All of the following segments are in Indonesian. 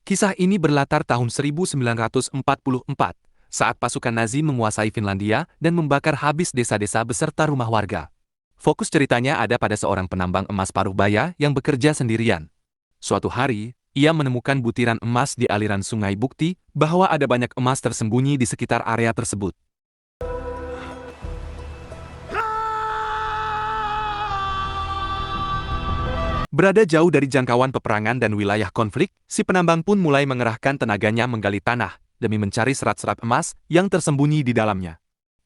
Kisah ini berlatar tahun 1944, saat pasukan Nazi menguasai Finlandia dan membakar habis desa-desa beserta rumah warga. Fokus ceritanya ada pada seorang penambang emas paruh baya yang bekerja sendirian. Suatu hari, ia menemukan butiran emas di aliran sungai, bukti bahwa ada banyak emas tersembunyi di sekitar area tersebut. Berada jauh dari jangkauan peperangan dan wilayah konflik, si penambang pun mulai mengerahkan tenaganya menggali tanah demi mencari serat-serat emas yang tersembunyi di dalamnya.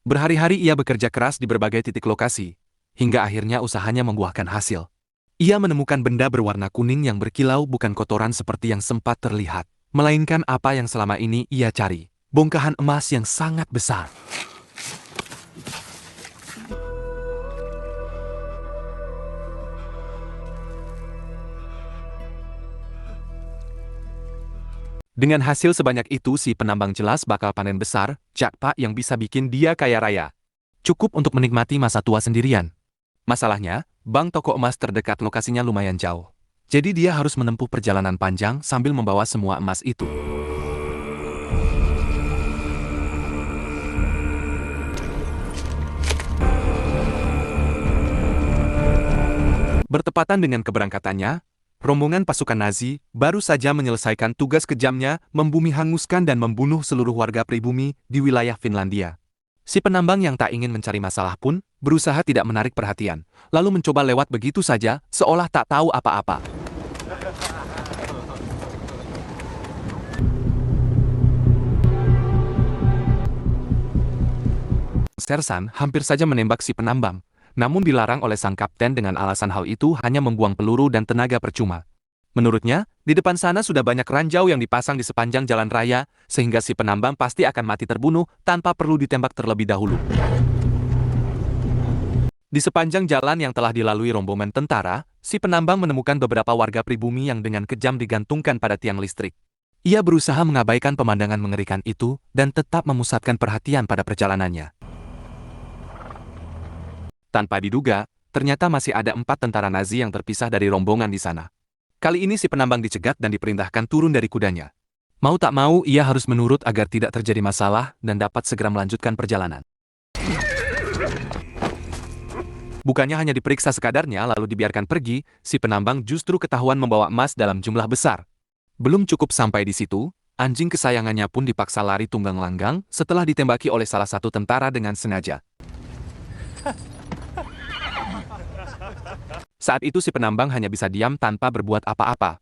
Berhari-hari ia bekerja keras di berbagai titik lokasi, hingga akhirnya usahanya membuahkan hasil. Ia menemukan benda berwarna kuning yang berkilau, bukan kotoran seperti yang sempat terlihat, melainkan apa yang selama ini ia cari, bongkahan emas yang sangat besar. Dengan hasil sebanyak itu, si penambang jelas bakal panen besar, jackpot yang bisa bikin dia kaya raya. Cukup untuk menikmati masa tua sendirian. Masalahnya, bank toko emas terdekat lokasinya lumayan jauh. Jadi dia harus menempuh perjalanan panjang sambil membawa semua emas itu. Bertepatan dengan keberangkatannya, rombongan pasukan Nazi baru saja menyelesaikan tugas kejamnya membumi hanguskan dan membunuh seluruh warga pribumi di wilayah Finlandia. Si penambang yang tak ingin mencari masalah pun berusaha tidak menarik perhatian, lalu mencoba lewat begitu saja, seolah tak tahu apa-apa. Sersan hampir saja menembak si penambang, namun dilarang oleh sang kapten dengan alasan hal itu hanya membuang peluru dan tenaga percuma. Menurutnya, di depan sana sudah banyak ranjau yang dipasang di sepanjang jalan raya, sehingga si penambang pasti akan mati terbunuh tanpa perlu ditembak terlebih dahulu. Di sepanjang jalan yang telah dilalui rombongan tentara, si penambang menemukan beberapa warga pribumi yang dengan kejam digantungkan pada tiang listrik. Ia berusaha mengabaikan pemandangan mengerikan itu dan tetap memusatkan perhatian pada perjalanannya. Tanpa diduga, ternyata masih ada 4 tentara Nazi yang terpisah dari rombongan di sana. Kali ini si penambang dicegat dan diperintahkan turun dari kudanya. Mau tak mau, ia harus menurut agar tidak terjadi masalah dan dapat segera melanjutkan perjalanan. Bukannya hanya diperiksa sekadarnya lalu dibiarkan pergi, si penambang justru ketahuan membawa emas dalam jumlah besar. Belum cukup sampai di situ, anjing kesayangannya pun dipaksa lari tunggang langgang setelah ditembaki oleh salah satu tentara dengan sengaja. Saat itu si penambang hanya bisa diam tanpa berbuat apa-apa.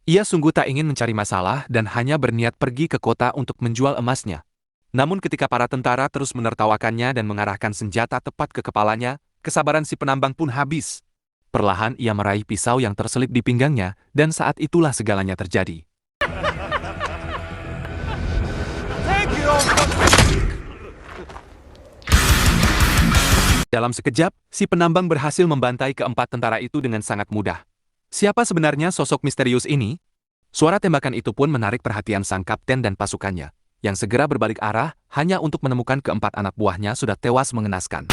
Ia sungguh tak ingin mencari masalah dan hanya berniat pergi ke kota untuk menjual emasnya. Namun ketika para tentara terus menertawakannya dan mengarahkan senjata tepat ke kepalanya, kesabaran si penambang pun habis. Perlahan ia meraih pisau yang terselip di pinggangnya, dan saat itulah segalanya terjadi. Dalam sekejap, si penambang berhasil membantai keempat tentara itu dengan sangat mudah. Siapa sebenarnya sosok misterius ini? Suara tembakan itu pun menarik perhatian sang kapten dan pasukannya, yang segera berbalik arah hanya untuk menemukan keempat anak buahnya sudah tewas mengenaskan.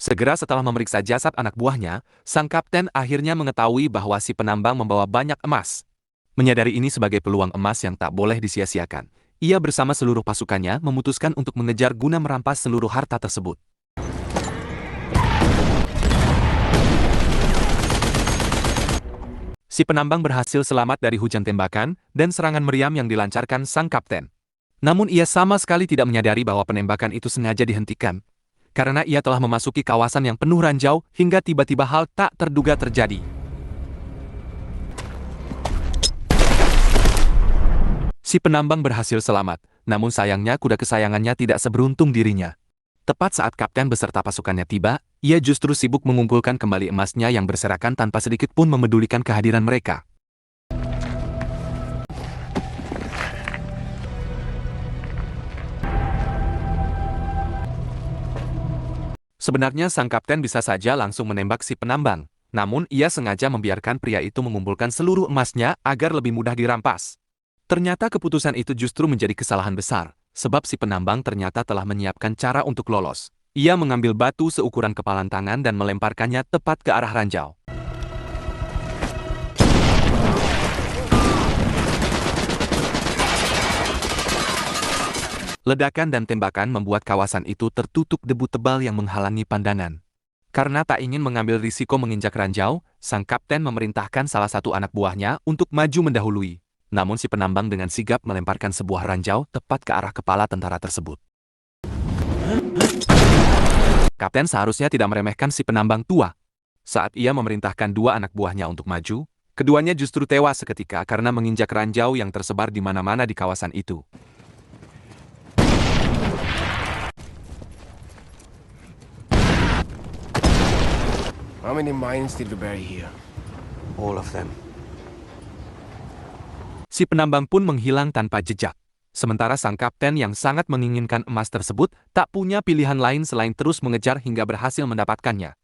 Segera setelah memeriksa jasad anak buahnya, sang kapten akhirnya mengetahui bahwa si penambang membawa banyak emas. Menyadari ini sebagai peluang emas yang tak boleh disia-siakan, ia bersama seluruh pasukannya memutuskan untuk mengejar guna merampas seluruh harta tersebut. Si penambang berhasil selamat dari hujan tembakan dan serangan meriam yang dilancarkan sang kapten. Namun ia sama sekali tidak menyadari bahwa penembakan itu sengaja dihentikan, karena ia telah memasuki kawasan yang penuh ranjau hingga tiba-tiba hal tak terduga terjadi. Si penambang berhasil selamat, namun sayangnya kuda kesayangannya tidak seberuntung dirinya. Tepat saat kapten beserta pasukannya tiba, ia justru sibuk mengumpulkan kembali emasnya yang berserakan tanpa sedikit pun memedulikan kehadiran mereka. Sebenarnya sang kapten bisa saja langsung menembak si penambang, namun ia sengaja membiarkan pria itu mengumpulkan seluruh emasnya agar lebih mudah dirampas. Ternyata keputusan itu justru menjadi kesalahan besar, sebab si penambang ternyata telah menyiapkan cara untuk lolos. Ia mengambil batu seukuran kepalan tangan dan melemparkannya tepat ke arah ranjau. Ledakan dan tembakan membuat kawasan itu tertutup debu tebal yang menghalangi pandangan. Karena tak ingin mengambil risiko menginjak ranjau, sang kapten memerintahkan salah satu anak buahnya untuk maju mendahului. Namun si penambang dengan sigap melemparkan sebuah ranjau tepat ke arah kepala tentara tersebut. Kapten seharusnya tidak meremehkan si penambang tua. Saat ia memerintahkan dua anak buahnya untuk maju, keduanya justru tewas seketika karena menginjak ranjau yang tersebar di mana-mana di kawasan itu. How many mines did we bury here? All of them. Si penambang pun menghilang tanpa jejak. Sementara sang kapten yang sangat menginginkan emas tersebut tak punya pilihan lain selain terus mengejar hingga berhasil mendapatkannya.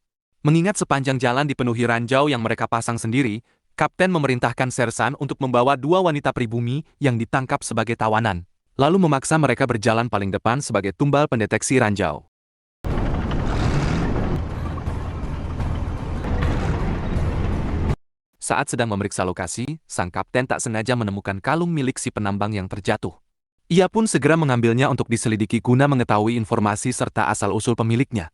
Mengingat sepanjang jalan dipenuhi ranjau yang mereka pasang sendiri, kapten memerintahkan sersan untuk membawa dua wanita pribumi yang ditangkap sebagai tawanan, lalu memaksa mereka berjalan paling depan sebagai tumbal pendeteksi ranjau. Saat sedang memeriksa lokasi, sang kapten tak sengaja menemukan kalung milik si penambang yang terjatuh. Ia pun segera mengambilnya untuk diselidiki guna mengetahui informasi serta asal-usul pemiliknya.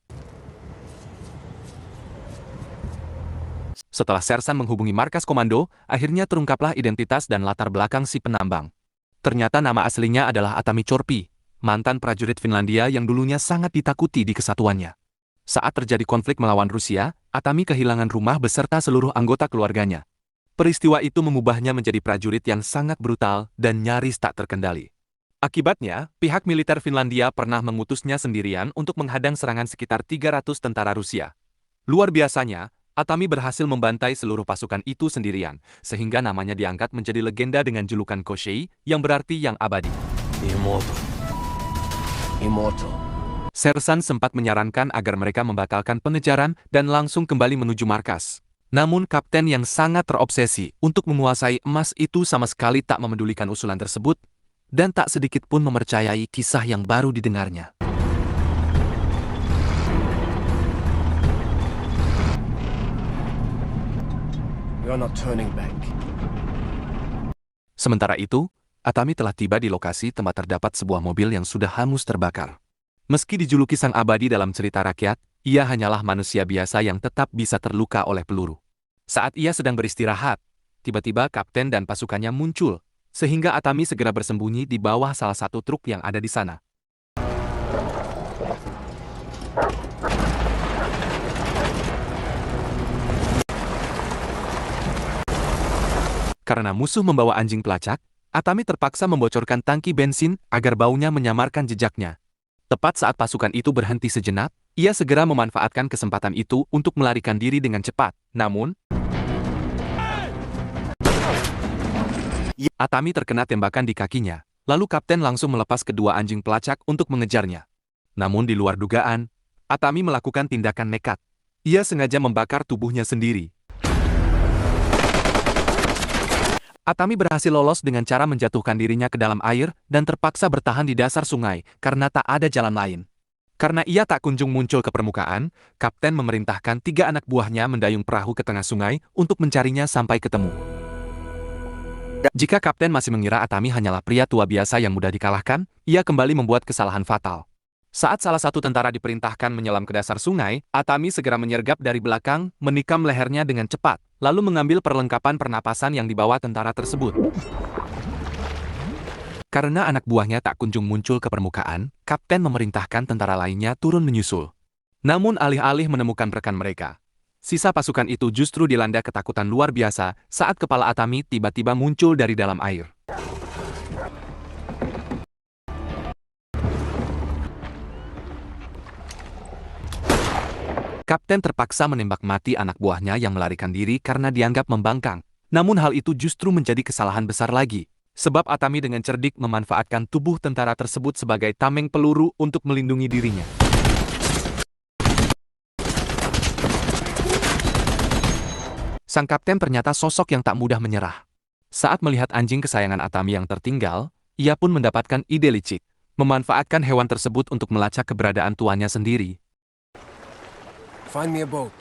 Setelah sersan menghubungi markas komando, akhirnya terungkaplah identitas dan latar belakang si penambang. Ternyata nama aslinya adalah Atami Chorpi, mantan prajurit Finlandia yang dulunya sangat ditakuti di kesatuannya. Saat terjadi konflik melawan Rusia, Atami kehilangan rumah beserta seluruh anggota keluarganya. Peristiwa itu mengubahnya menjadi prajurit yang sangat brutal dan nyaris tak terkendali. Akibatnya, pihak militer Finlandia pernah mengutusnya sendirian untuk menghadang serangan sekitar 300 tentara Rusia. Luar biasanya, Atami berhasil membantai seluruh pasukan itu sendirian, sehingga namanya diangkat menjadi legenda dengan julukan Koshei, yang berarti yang abadi. Immortal. Immortal. Sersan sempat menyarankan agar mereka membatalkan pengejaran dan langsung kembali menuju markas. Namun kapten yang sangat terobsesi untuk menguasai emas itu sama sekali tak memedulikan usulan tersebut, dan tak sedikit pun mempercayai kisah yang baru didengarnya. We are not turning back. Sementara itu, Atami telah tiba di lokasi tempat terdapat sebuah mobil yang sudah hangus terbakar. Meski dijuluki sang abadi dalam cerita rakyat, ia hanyalah manusia biasa yang tetap bisa terluka oleh peluru. Saat ia sedang beristirahat, tiba-tiba kapten dan pasukannya muncul, sehingga Atami segera bersembunyi di bawah salah satu truk yang ada di sana. Karena musuh membawa anjing pelacak, Atami terpaksa membocorkan tangki bensin agar baunya menyamarkan jejaknya. Tepat saat pasukan itu berhenti sejenak, ia segera memanfaatkan kesempatan itu untuk melarikan diri dengan cepat. Namun, Atami terkena tembakan di kakinya, lalu kapten langsung melepas kedua anjing pelacak untuk mengejarnya. Namun di luar dugaan, Atami melakukan tindakan nekat. Ia sengaja membakar tubuhnya sendiri. Atami berhasil lolos dengan cara menjatuhkan dirinya ke dalam air dan terpaksa bertahan di dasar sungai karena tak ada jalan lain. Karena ia tak kunjung muncul ke permukaan, kapten memerintahkan 3 anak buahnya mendayung perahu ke tengah sungai untuk mencarinya sampai ketemu. Jika kapten masih mengira Atami hanyalah pria tua biasa yang mudah dikalahkan, ia kembali membuat kesalahan fatal. Saat salah satu tentara diperintahkan menyelam ke dasar sungai, Atami segera menyergap dari belakang, menikam lehernya dengan cepat, lalu mengambil perlengkapan pernapasan yang dibawa tentara tersebut. Karena anak buahnya tak kunjung muncul ke permukaan, kapten memerintahkan tentara lainnya turun menyusul. Namun alih-alih menemukan rekan mereka, sisa pasukan itu justru dilanda ketakutan luar biasa saat kepala Atami tiba-tiba muncul dari dalam air. Kapten terpaksa menembak mati anak buahnya yang melarikan diri karena dianggap membangkang. Namun hal itu justru menjadi kesalahan besar lagi, sebab Atami dengan cerdik memanfaatkan tubuh tentara tersebut sebagai tameng peluru untuk melindungi dirinya. Sang kapten ternyata sosok yang tak mudah menyerah. Saat melihat anjing kesayangan Atami yang tertinggal, ia pun mendapatkan ide licik, memanfaatkan hewan tersebut untuk melacak keberadaan tuannya sendiri. Find me a boat.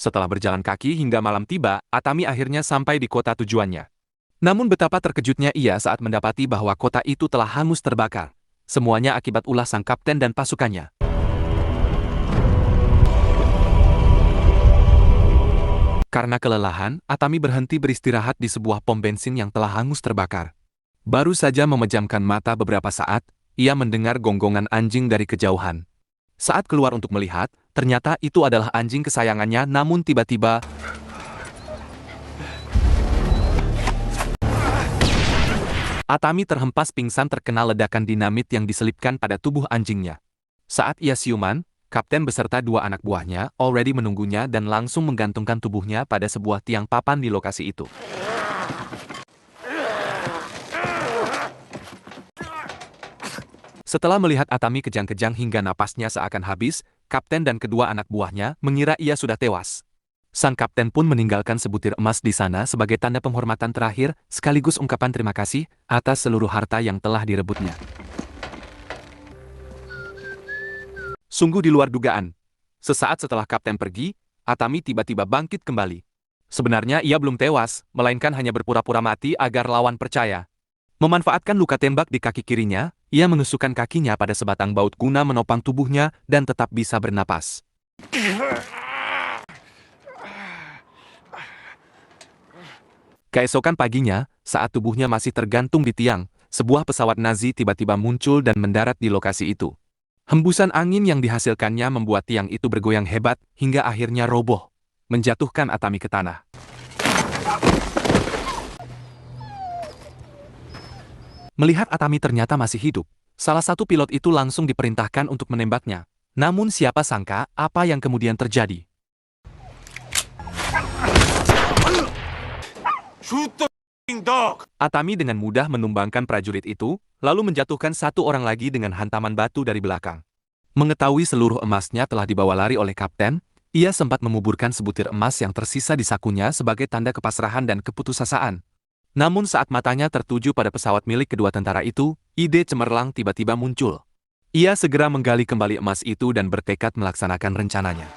Setelah berjalan kaki hingga malam tiba, Atami akhirnya sampai di kota tujuannya. Namun betapa terkejutnya ia saat mendapati bahwa kota itu telah hangus terbakar. Semuanya akibat ulah sang kapten dan pasukannya. Karena kelelahan, Atami berhenti beristirahat di sebuah pom bensin yang telah hangus terbakar. Baru saja memejamkan mata beberapa saat, ia mendengar gonggongan anjing dari kejauhan. Saat keluar untuk melihat, ternyata itu adalah anjing kesayangannya, namun tiba-tiba Atami terhempas pingsan terkena ledakan dinamit yang diselipkan pada tubuh anjingnya. Saat ia siuman, kapten beserta 2 anak buahnya already menunggunya dan langsung menggantungkan tubuhnya pada sebuah tiang papan di lokasi itu. Setelah melihat Atami kejang-kejang hingga napasnya seakan habis, kapten dan kedua anak buahnya mengira ia sudah tewas. Sang kapten pun meninggalkan sebutir emas di sana sebagai tanda penghormatan terakhir, sekaligus ungkapan terima kasih atas seluruh harta yang telah direbutnya. Sungguh di luar dugaan. Sesaat setelah kapten pergi, Atami tiba-tiba bangkit kembali. Sebenarnya ia belum tewas, melainkan hanya berpura-pura mati agar lawan percaya. Memanfaatkan luka tembak di kaki kirinya, ia menusukkan kakinya pada sebatang baut guna menopang tubuhnya dan tetap bisa bernapas. Keesokan paginya, saat tubuhnya masih tergantung di tiang, sebuah pesawat Nazi tiba-tiba muncul dan mendarat di lokasi itu. Hembusan angin yang dihasilkannya membuat tiang itu bergoyang hebat hingga akhirnya roboh, menjatuhkan Atami ke tanah. Melihat Atami ternyata masih hidup, salah satu pilot itu langsung diperintahkan untuk menembaknya. Namun siapa sangka apa yang kemudian terjadi? Shoot the dog! Atami dengan mudah menumbangkan prajurit itu, lalu menjatuhkan satu orang lagi dengan hantaman batu dari belakang. Mengetahui seluruh emasnya telah dibawa lari oleh kapten, ia sempat menguburkan sebutir emas yang tersisa di sakunya sebagai tanda kepasrahan dan keputusasaan. Namun saat matanya tertuju pada pesawat milik kedua tentara itu, ide cemerlang tiba-tiba muncul. Ia segera menggali kembali emas itu dan bertekad melaksanakan rencananya.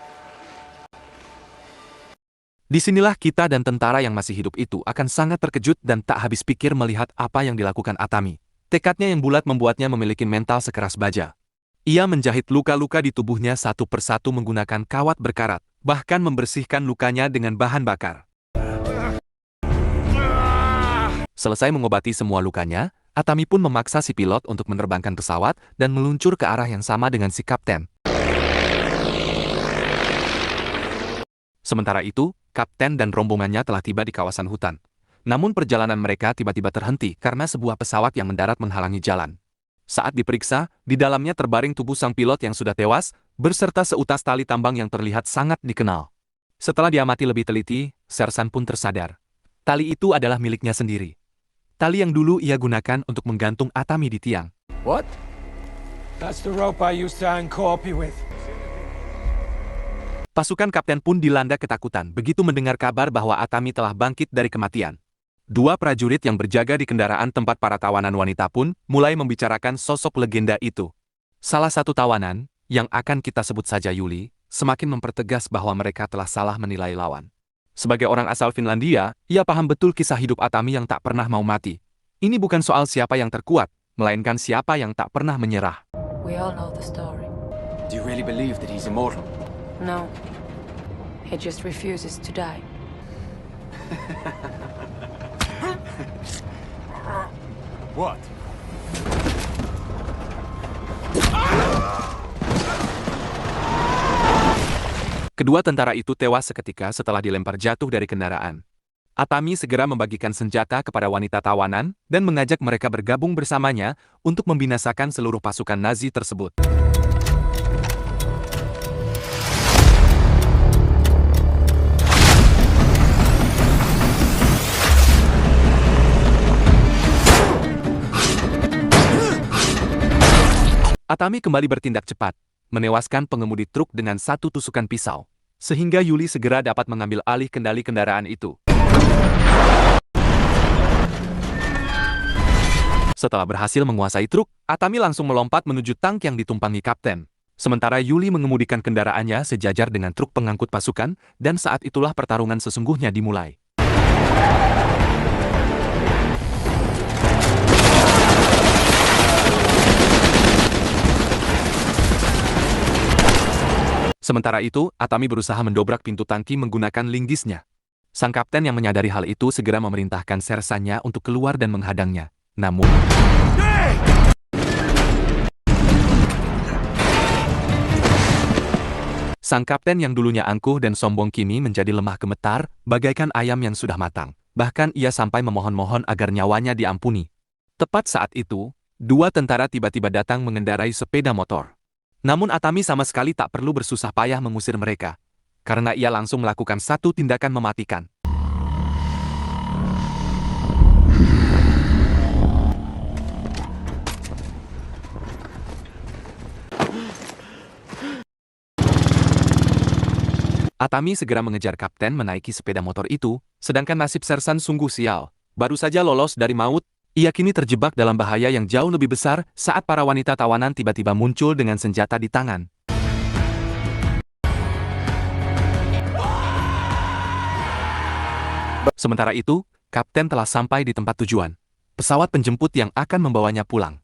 Disinilah kita dan tentara yang masih hidup itu akan sangat terkejut dan tak habis pikir melihat apa yang dilakukan Atami. Tekadnya yang bulat membuatnya memiliki mental sekeras baja. Ia menjahit luka-luka di tubuhnya satu persatu menggunakan kawat berkarat, bahkan membersihkan lukanya dengan bahan bakar. Selesai mengobati semua lukanya, Atami pun memaksa si pilot untuk menerbangkan pesawat dan meluncur ke arah yang sama dengan si kapten. Sementara itu, kapten dan rombongannya telah tiba di kawasan hutan. Namun perjalanan mereka tiba-tiba terhenti karena sebuah pesawat yang mendarat menghalangi jalan. Saat diperiksa, di dalamnya terbaring tubuh sang pilot yang sudah tewas, berserta seutas tali tambang yang terlihat sangat dikenal. Setelah diamati lebih teliti, Sersan pun tersadar. Tali itu adalah miliknya sendiri. Tali yang dulu ia gunakan untuk menggantung Atami di tiang. What? That's the rope I used to hang Corpy with. Pasukan kapten pun dilanda ketakutan begitu mendengar kabar bahwa Atami telah bangkit dari kematian. 2 prajurit yang berjaga di kendaraan tempat para tawanan wanita pun mulai membicarakan sosok legenda itu. Salah satu tawanan, yang akan kita sebut saja Yuli, semakin mempertegas bahwa mereka telah salah menilai lawan. Sebagai orang asal Finlandia, ia paham betul kisah hidup Atami yang tak pernah mau mati. Ini bukan soal siapa yang terkuat, melainkan siapa yang tak pernah menyerah. We all know the story. Do you really believe that he's immortal? No. He just refuses to die. What? Kedua tentara itu tewas seketika setelah dilempar jatuh dari kendaraan. Atami segera membagikan senjata kepada wanita tawanan dan mengajak mereka bergabung bersamanya untuk membinasakan seluruh pasukan Nazi tersebut. Atami kembali bertindak cepat. menewaskan pengemudi truk dengan satu tusukan pisau, sehingga Yuli segera dapat mengambil alih kendali kendaraan itu. Setelah berhasil menguasai truk, Atami langsung melompat menuju tangk yang ditumpangi kapten. Sementara Yuli mengemudikan kendaraannya sejajar dengan truk pengangkut pasukan, dan saat itulah pertarungan sesungguhnya dimulai. Sementara itu, Atami berusaha mendobrak pintu tangki menggunakan linggisnya. Sang kapten yang menyadari hal itu segera memerintahkan sersannya untuk keluar dan menghadangnya. Namun, sang kapten yang dulunya angkuh dan sombong kini menjadi lemah gemetar, bagaikan ayam yang sudah matang. Bahkan ia sampai memohon-mohon agar nyawanya diampuni. Tepat saat itu, dua tentara tiba-tiba datang mengendarai sepeda motor. Namun Atami sama sekali tak perlu bersusah payah mengusir mereka, karena ia langsung melakukan satu tindakan mematikan. Atami segera mengejar kapten menaiki sepeda motor itu, sedangkan nasib sersan sungguh sial. Baru saja lolos dari maut, ia kini terjebak dalam bahaya yang jauh lebih besar saat para wanita tawanan tiba-tiba muncul dengan senjata di tangan. Sementara itu, kapten telah sampai di tempat tujuan. Pesawat penjemput yang akan membawanya pulang.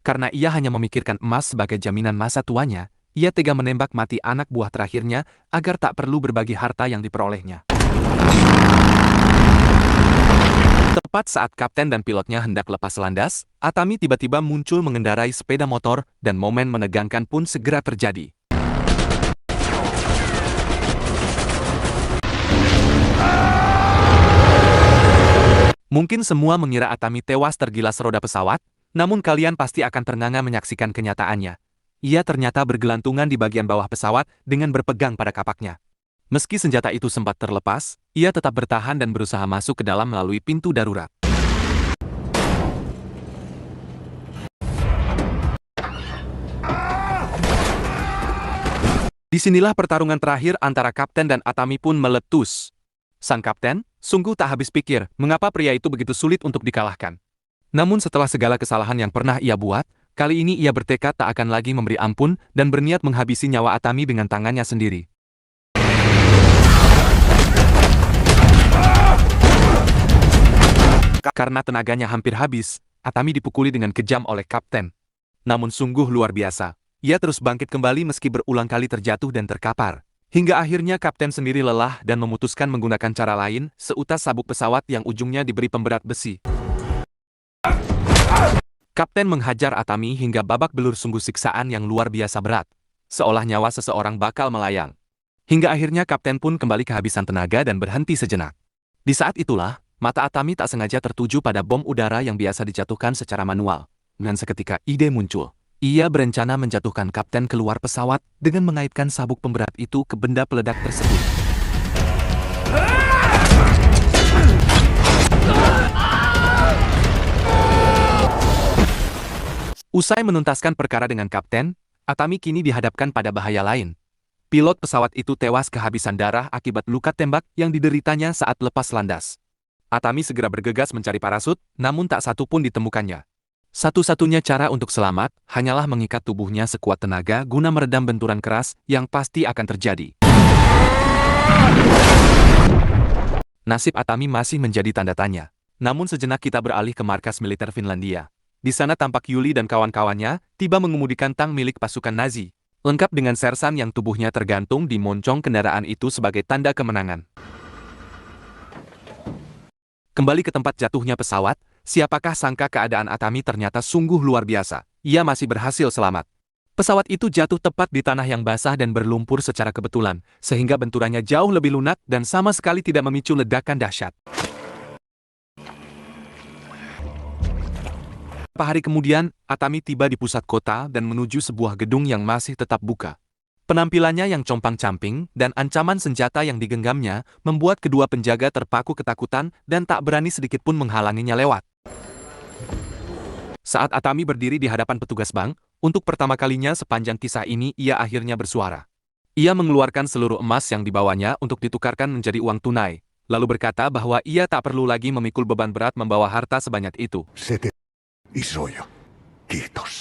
Karena ia hanya memikirkan emas sebagai jaminan masa tuanya, ia tega menembak mati anak buah terakhirnya agar tak perlu berbagi harta yang diperolehnya. Tepat saat kapten dan pilotnya hendak lepas landas, Atami tiba-tiba muncul mengendarai sepeda motor dan momen menegangkan pun segera terjadi. Mungkin semua mengira Atami tewas tergilas roda pesawat, namun kalian pasti akan ternganga menyaksikan kenyataannya. Ia ternyata bergelantungan di bagian bawah pesawat dengan berpegang pada kapaknya. Meski senjata itu sempat terlepas, ia tetap bertahan dan berusaha masuk ke dalam melalui pintu darurat. Disinilah pertarungan terakhir antara kapten dan Atami pun meletus. Sang kapten, sungguh tak habis pikir mengapa pria itu begitu sulit untuk dikalahkan. Namun setelah segala kesalahan yang pernah ia buat, kali ini ia bertekad tak akan lagi memberi ampun dan berniat menghabisi nyawa Atami dengan tangannya sendiri. Karena tenaganya hampir habis, Atami dipukuli dengan kejam oleh kapten. Namun sungguh luar biasa, ia terus bangkit kembali meski berulang kali terjatuh dan terkapar. Hingga akhirnya kapten sendiri lelah dan memutuskan menggunakan cara lain, seutas sabuk pesawat yang ujungnya diberi pemberat besi. Kapten menghajar Atami hingga babak belur, sungguh siksaan yang luar biasa berat. Seolah nyawa seseorang bakal melayang. Hingga akhirnya kapten pun kembali kehabisan tenaga dan berhenti sejenak. Di saat itulah, mata Atami tak sengaja tertuju pada bom udara yang biasa dijatuhkan secara manual. Dan seketika ide muncul. Ia berencana menjatuhkan kapten keluar pesawat dengan mengaitkan sabuk pemberat itu ke benda peledak tersebut. Usai menuntaskan perkara dengan kapten, Atami kini dihadapkan pada bahaya lain. Pilot pesawat itu tewas kehabisan darah akibat luka tembak yang dideritanya saat lepas landas. Atami segera bergegas mencari parasut, namun tak satu pun ditemukannya. Satu-satunya cara untuk selamat hanyalah mengikat tubuhnya sekuat tenaga guna meredam benturan keras yang pasti akan terjadi. Nasib Atami masih menjadi tanda tanya. Namun sejenak kita beralih ke markas militer Finlandia. Di sana tampak Yuli dan kawan-kawannya tiba mengemudikan tank milik pasukan Nazi, lengkap dengan sersan yang tubuhnya tergantung di moncong kendaraan itu sebagai tanda kemenangan. Kembali ke tempat jatuhnya pesawat, siapakah sangka keadaan Atami ternyata sungguh luar biasa. Ia masih berhasil selamat. Pesawat itu jatuh tepat di tanah yang basah dan berlumpur secara kebetulan, sehingga benturannya jauh lebih lunak dan sama sekali tidak memicu ledakan dahsyat. Beberapa hari kemudian, Atami tiba di pusat kota dan menuju sebuah gedung yang masih tetap buka. Penampilannya yang compang-camping dan ancaman senjata yang digenggamnya membuat kedua penjaga terpaku ketakutan dan tak berani sedikit pun menghalanginya lewat. Saat Atami berdiri di hadapan petugas bank, Untuk pertama kalinya sepanjang kisah ini ia akhirnya bersuara. Ia mengeluarkan seluruh emas yang dibawanya untuk ditukarkan menjadi uang tunai, lalu berkata bahwa ia tak perlu lagi memikul beban berat membawa harta sebanyak itu. Isoja. Kiitos.